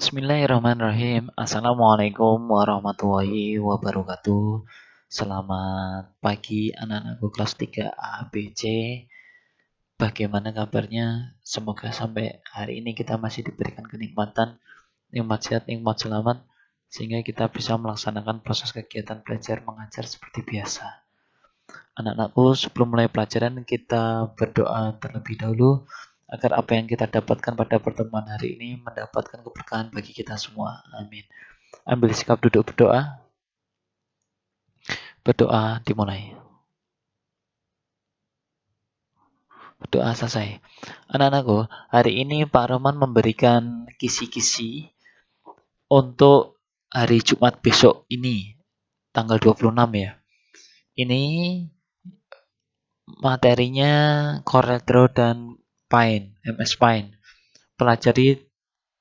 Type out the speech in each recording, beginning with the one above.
Bismillahirrahmanirrahim. Assalamualaikum warahmatullahi wabarakatuh. Selamat pagi anak-anakku kelas 3 A, B, C. Bagaimana kabarnya? Semoga sampai hari ini kita masih diberikan kenikmatan, nikmat sehat, nikmat selamat, sehingga kita bisa melaksanakan proses kegiatan belajar mengajar seperti biasa. Anak-anakku, sebelum mulai pelajaran kita berdoa terlebih dahulu agar apa yang kita dapatkan pada pertemuan hari ini mendapatkan keberkahan bagi kita semua. Amin. Ambil sikap duduk berdoa. Berdoa dimulai. Berdoa selesai. Anak-anakku, hari ini Pak Roman memberikan kisi-kisi untuk hari Jumat besok ini, tanggal 26 ya. Ini materinya CorelDRAW dan Paint, MS Paint. Pelajari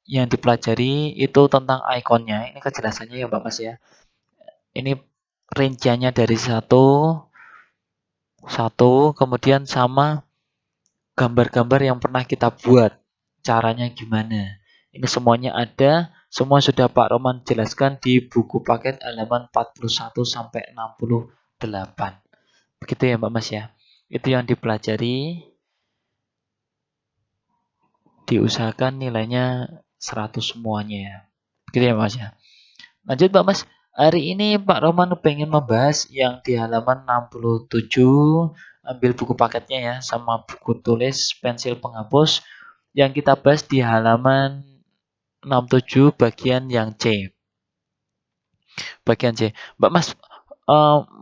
yang dipelajari itu tentang ikonnya. Ini kejelasannya ya Mbak Mas ya. Ini rinciannya dari satu, kemudian sama gambar-gambar yang pernah kita buat. Caranya gimana. Ini semuanya ada. Semua sudah Pak Roman jelaskan di buku paket halaman 41 sampai 68. Begitu ya Mbak Mas ya. Itu yang dipelajari. Diusahakan nilainya 100 semuanya ya. Begitu ya Mbak Mas ya. Lanjut Mbak Mas. Hari ini Pak Roman pengen membahas yang di halaman 67. Ambil buku paketnya ya. Sama buku tulis pensil penghapus. Yang kita bahas di halaman 67 bagian yang C. Bagian C. Mbak Mas,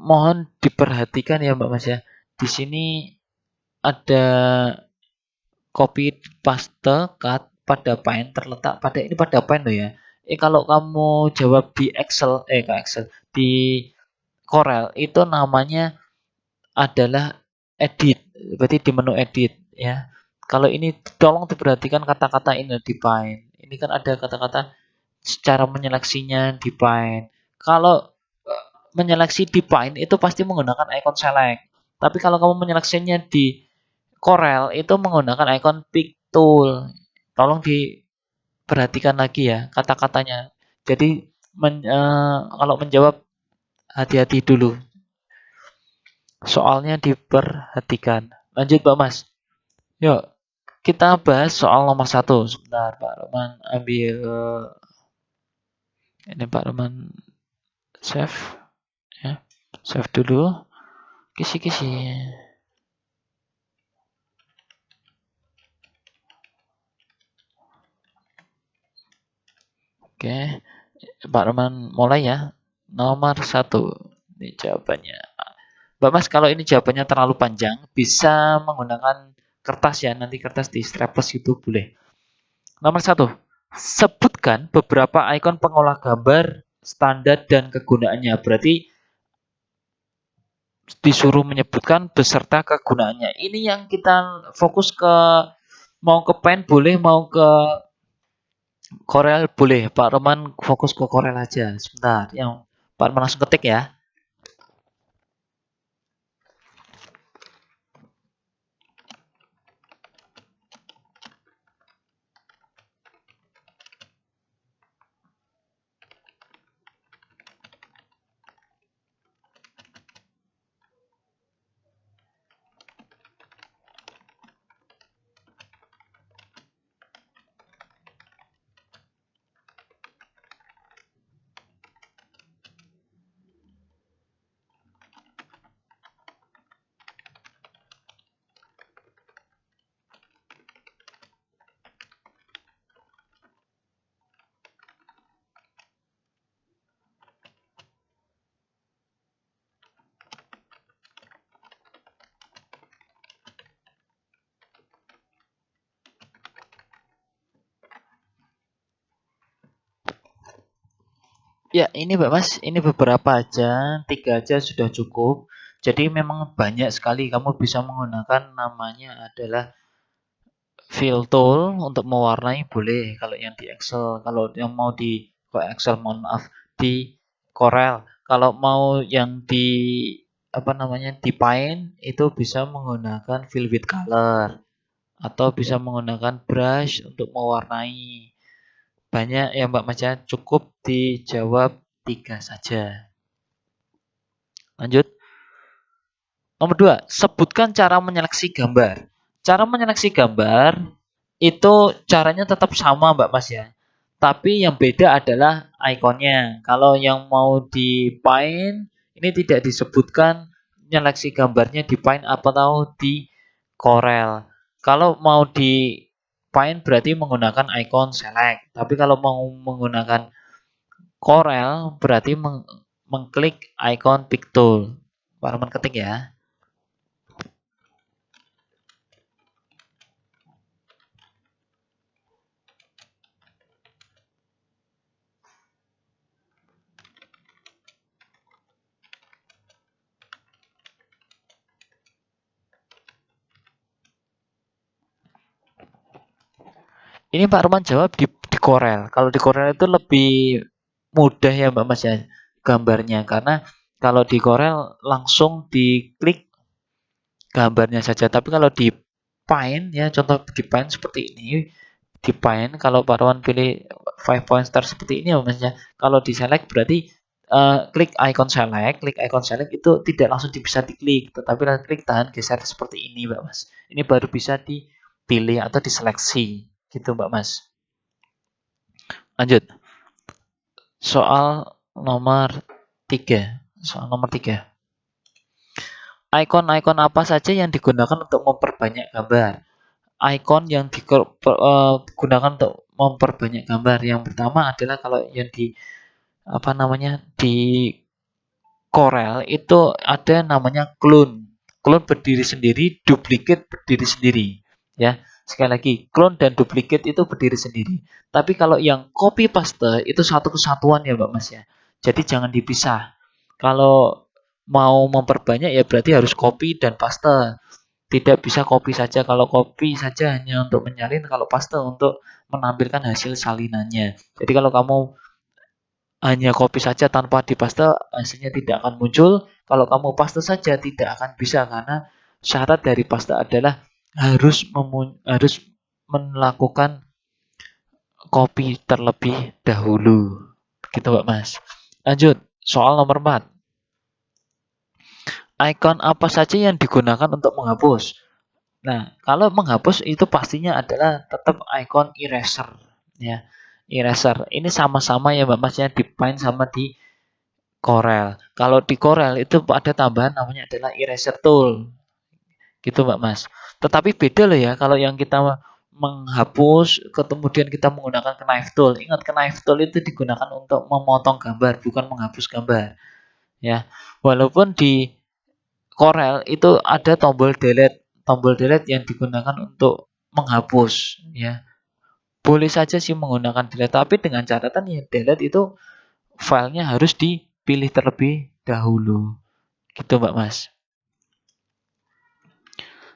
mohon diperhatikan ya Mbak Mas ya. Di sini ada copy paste cut pada Paint terletak pada ini pada Paint loh ya. Kalau kamu jawab di Excel di Corel itu namanya adalah edit. Berarti di menu edit ya. Kalau ini tolong diperhatikan kata-kata ini di Paint. Ini kan ada kata-kata cara menyeleksinya di Paint. Kalau menyeleksi di Paint itu pasti menggunakan icon select. Tapi kalau kamu menyeleksinya di Corel itu menggunakan icon pick tool. Tolong diperhatikan lagi ya kata-katanya. Jadi kalau menjawab hati-hati dulu. Soalnya diperhatikan. Lanjut Pak Mas. Yuk kita bahas soal nomor 1. Sebentar Pak Roman ambil ini Pak Roman save ya. Save dulu. Kisi-kisi. Oke. Pak Roman mulai ya. Nomor 1. Ini jawabannya. Mbak Mas, kalau ini jawabannya terlalu panjang, bisa menggunakan kertas ya. Nanti kertas di staples itu boleh. Nomor 1. Sebutkan beberapa ikon pengolah gambar standar dan kegunaannya. Berarti disuruh menyebutkan beserta kegunaannya. Ini yang kita fokus ke mau ke Paint boleh, mau ke Corel boleh. Pak Roman fokus ke Corel aja. Sebentar, yang Pak Roman langsung ketik ya. Ya, ini Mbak Mas, ini beberapa aja, 3 aja sudah cukup. Jadi memang banyak sekali kamu bisa menggunakan namanya adalah fill tool untuk mewarnai boleh kalau yang di Excel. Kalau yang mau di Excel mohon maaf di Corel. Kalau mau yang di apa namanya di Paint itu bisa menggunakan fill with color atau bisa menggunakan brush untuk mewarnai. Banyak ya Mbak Mas ya, cukup dijawab 3 saja. Lanjut. Nomor 2, sebutkan cara menyeleksi gambar. Cara menyeleksi gambar itu caranya tetap sama Mbak Mas ya. Tapi yang beda adalah ikonnya. Kalau yang mau di Paint, ini tidak disebutkan menyeleksi gambarnya di Paint atau di Corel. Kalau mau di Paint berarti menggunakan icon select. Tapi kalau mau menggunakan Corel berarti mengklik icon pick tool. Pak Roman ketik ya. Ini Pak Roman jawab di Corel. Kalau di Corel itu lebih mudah ya Mbak Mas ya gambarnya, karena kalau di Corel langsung diklik gambarnya saja. Tapi kalau di Paint ya, contoh di Paint seperti ini, di Paint kalau Pak Roman pilih 5 point star seperti ini ya Mas ya. Kalau di select berarti klik icon select itu tidak langsung bisa diklik, tetapi klik tahan geser seperti ini Mbak Mas. Ini baru bisa dipilih atau diseleksi gitu Mbak Mas. Lanjut. Soal nomor 3. Soal nomor 3. Icon-icon apa saja yang digunakan untuk memperbanyak gambar? Icon yang digunakan untuk memperbanyak gambar. Yang pertama adalah kalau yang di apa namanya di Corel itu ada namanya clone. Clone berdiri sendiri, duplicate berdiri sendiri. Ya, sekali lagi, clone dan duplicate itu berdiri sendiri. Tapi kalau yang copy paste itu satu kesatuan ya Mbak Mas ya. Jadi jangan dipisah. Kalau mau memperbanyak ya berarti harus copy dan paste. Tidak bisa copy saja. Kalau copy saja hanya untuk menyalin, kalau paste untuk menampilkan hasil salinannya. Jadi kalau kamu hanya copy saja tanpa dipaste, hasilnya tidak akan muncul. Kalau kamu paste saja tidak akan bisa, karena syarat dari paste adalah harus melakukan copy terlebih dahulu. Gitu Mbak Mas. Lanjut, soal nomor 4. Icon apa saja yang digunakan untuk menghapus? Nah, kalau menghapus itu pastinya adalah tetap icon eraser ya. Eraser. Ini sama-sama ya Mbak Mas ya, di Paint sama di Corel. Kalau di Corel itu ada tambahan namanya adalah eraser tool. Gitu Mbak Mas. Tetapi beda loh ya kalau yang kita menghapus kemudian kita menggunakan knife tool. Ingat, knife tool itu digunakan untuk memotong gambar, bukan menghapus gambar. Ya. Walaupun di Corel itu ada tombol delete. Tombol delete yang digunakan untuk menghapus ya. Boleh saja sih menggunakan delete, tapi dengan catatan ya delete itu filenya harus dipilih terlebih dahulu. Gitu Mbak Mas.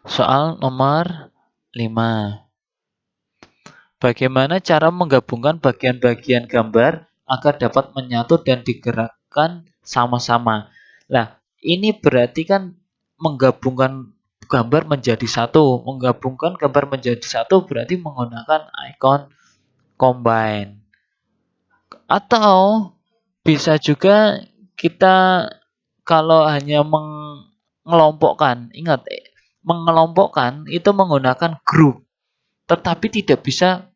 Soal nomor 5. Bagaimana cara menggabungkan bagian-bagian gambar agar dapat menyatu dan digerakkan sama-sama? Nah, ini berarti kan menggabungkan gambar menjadi satu. Menggabungkan gambar menjadi satu berarti menggunakan icon combine. Atau bisa juga kita kalau hanya mengelompokkan, ingat, mengelompokkan itu menggunakan group, tetapi tidak bisa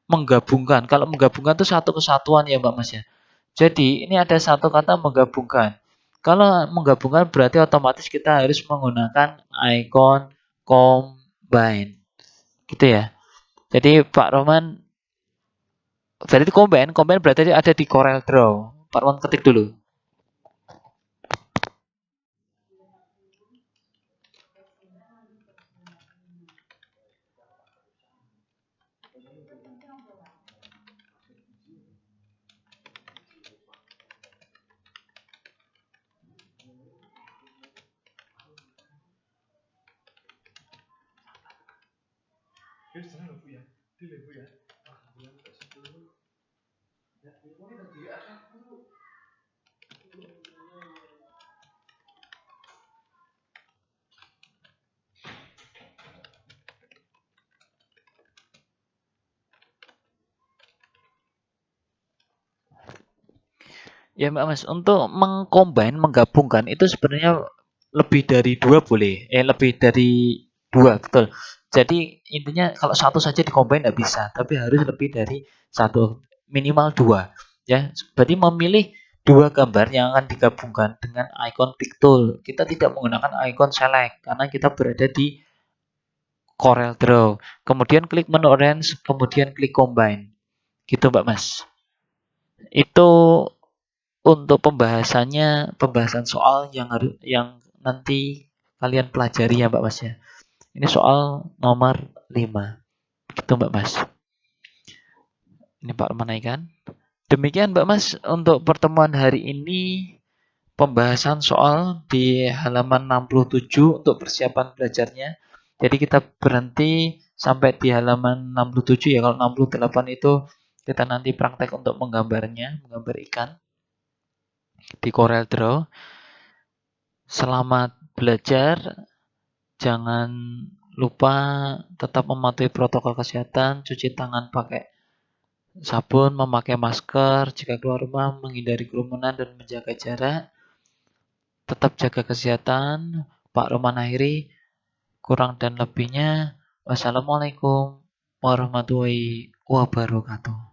menggabungkan. Kalau menggabungkan itu satu kesatuan ya Mbak Mas ya. Jadi ini ada satu kata menggabungkan. Kalau menggabungkan berarti otomatis kita harus menggunakan icon combine. Gitu ya. Jadi Pak Roman berarti combine, combine berarti ada di Corel Draw. Pak Roman ketik dulu. Ya Mbak Mas, untuk menggabungkan itu sebenarnya lebih dari dua boleh, lebih dari dua betul. Jadi intinya kalau satu saja dicombine nggak bisa, tapi harus lebih dari satu, minimal dua. Ya, berarti memilih dua gambar yang akan digabungkan dengan icon pick tool. Kita tidak menggunakan icon select karena kita berada di Corel Draw. Kemudian klik menu orange, kemudian klik combine. Gitu Mbak Mas. Itu untuk pembahasan soal yang nanti kalian pelajari ya Mbak Mas ya. Ini soal nomor 5. Gitu Mbak Mas. Ini Pak Manaikan. Demikian Mbak Mas untuk pertemuan hari ini, pembahasan soal di halaman 67 untuk persiapan belajarnya. Jadi kita berhenti sampai di halaman 67 ya. Kalau 68 itu kita nanti praktek untuk menggambarnya, menggambar ikan di Corel Draw. Selamat belajar. Jangan lupa tetap mematuhi protokol kesehatan, cuci tangan pakai sabun, memakai masker jika keluar rumah, menghindari kerumunan dan menjaga jarak. Tetap jaga kesehatan. Pak Roman akhiri, kurang dan lebihnya. Wassalamualaikum warahmatullahi wabarakatuh.